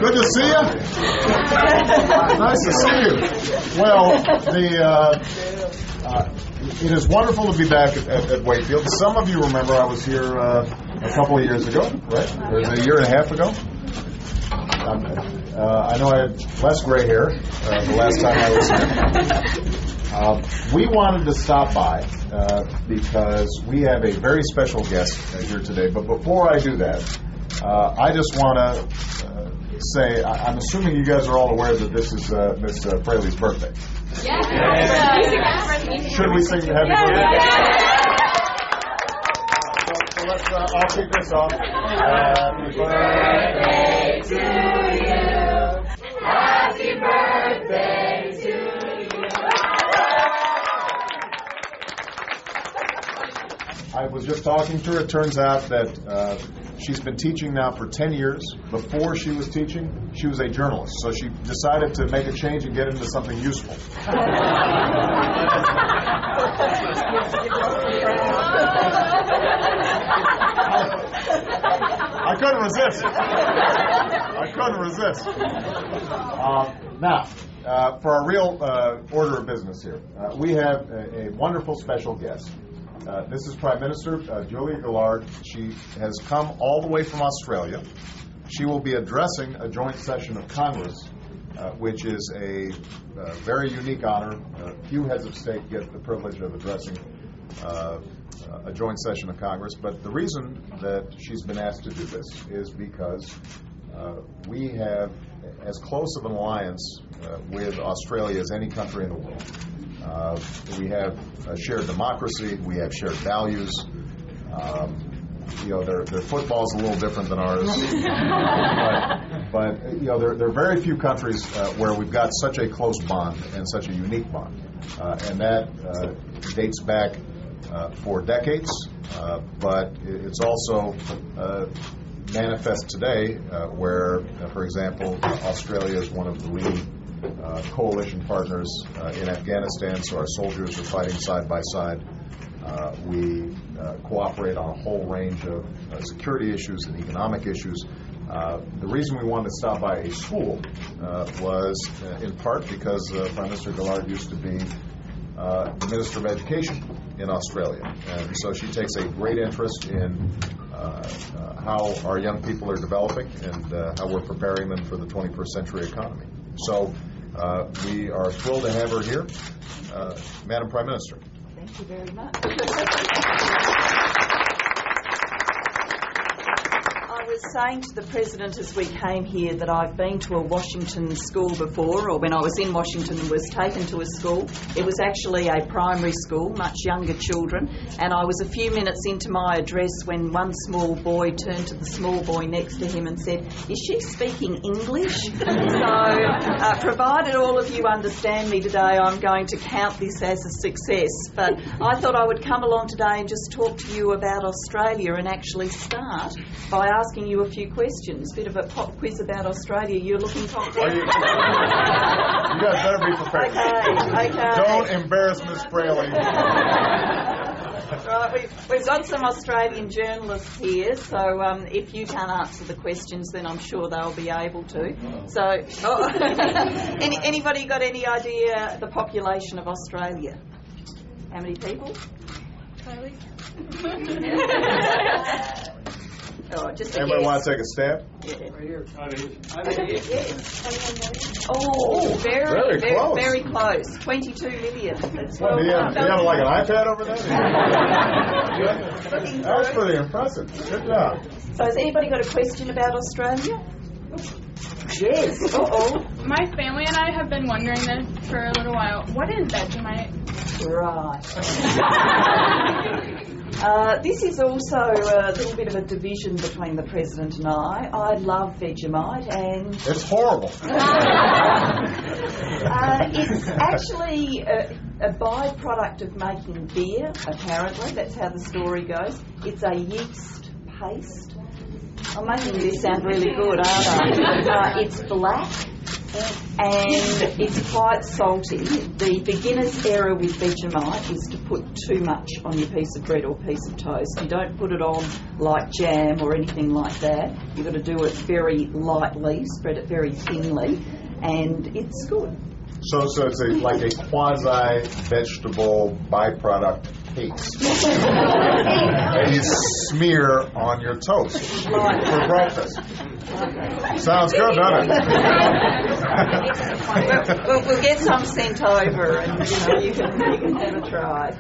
Good to see you. Nice to see you. Well, it is wonderful to be back at Wakefield. Some of you remember I was here a couple of years ago, right? It was a year and a half ago. I know I had less gray hair the last time I was here. We wanted to stop by because we have a very special guest here today. But before I do that, I just want to say, I'm assuming you guys are all aware that this is Miss Fraley's birthday. Yeah. Should we sing Happy Birthday? So let's, I'll kick this off. Happy birthday to you. Happy birthday to you. I was just talking to her. It turns out that she's been teaching now for 10 years. Before she was teaching, she was a journalist. So she decided to make a change and get into something useful. I couldn't resist. Now, for our real order of business here, we have a wonderful special guest. This is Prime Minister Julia Gillard. She has come all the way from Australia. She will be addressing a joint session of Congress, which is a very unique honor. Few heads of state get the privilege of addressing a joint session of Congress. But the reason that she's been asked to do this is because we have as close of an alliance with Australia as any country in the world. We have a shared democracy. We have shared values. Their football's a little different than ours. but there are very few countries where we've got such a close bond and such a unique bond. And that dates back for decades. But it's also manifest today where, for example, Australia is one of the leading coalition partners in Afghanistan, so our soldiers are fighting side by side. We cooperate on a whole range of security issues and economic issues. The reason we wanted to stop by a school was in part because Prime Minister Gillard used to be the Minister of Education in Australia, and so she takes a great interest in how our young people are developing and how we're preparing them for the 21st century economy. So we are thrilled to have her here. Madam Prime Minister. Thank you very much. I was saying to the President as we came here that I've been to a Washington school before, or when I was in Washington and was taken to a school. It was actually a primary school, much younger children, and I was a few minutes into my address when one small boy turned to the small boy next to him and said, "Is she speaking English?" So, provided all of you understand me today, I'm going to count this as a success. But I thought I would come along today and just talk to you about Australia and actually start by asking you a few questions. Bit of a pop quiz about Australia. You're looking top down. You guys better be prepared. Okay. Don't embarrass Miss Fraley. Right, we've got some Australian journalists here, so if you can't answer the questions, then I'm sure they'll be able to. So, anybody got any idea the population of Australia? How many people? Charlie? Just a Anybody guess. want to take a stab? Yeah. Right here. Oh, Very close. very close. 22 million. That's What, do you have like an iPad over there? That's pretty impressive. Good job. So has anybody got a question about Australia? Yes. Uh-oh. My family and I have been wondering this for a little while. What is Vegemite? Right. This is also a little bit of a division between the President and I. I love Vegemite and... It's horrible. It's actually a byproduct of making beer, apparently. That's how the story goes. It's a yeast paste. I'm making this sound really good, aren't I? It's black. and it's quite salty. The beginner's error with Vegemite is to put too much on your piece of bread or piece of toast. You don't put it on like jam or anything like that. You've got to do it very lightly, spread it very thinly, and it's good. So it's like a quasi-vegetable byproduct paste that you smear on your toast for breakfast. Sounds good, doesn't it? We'll get some sent over, and you can have a try.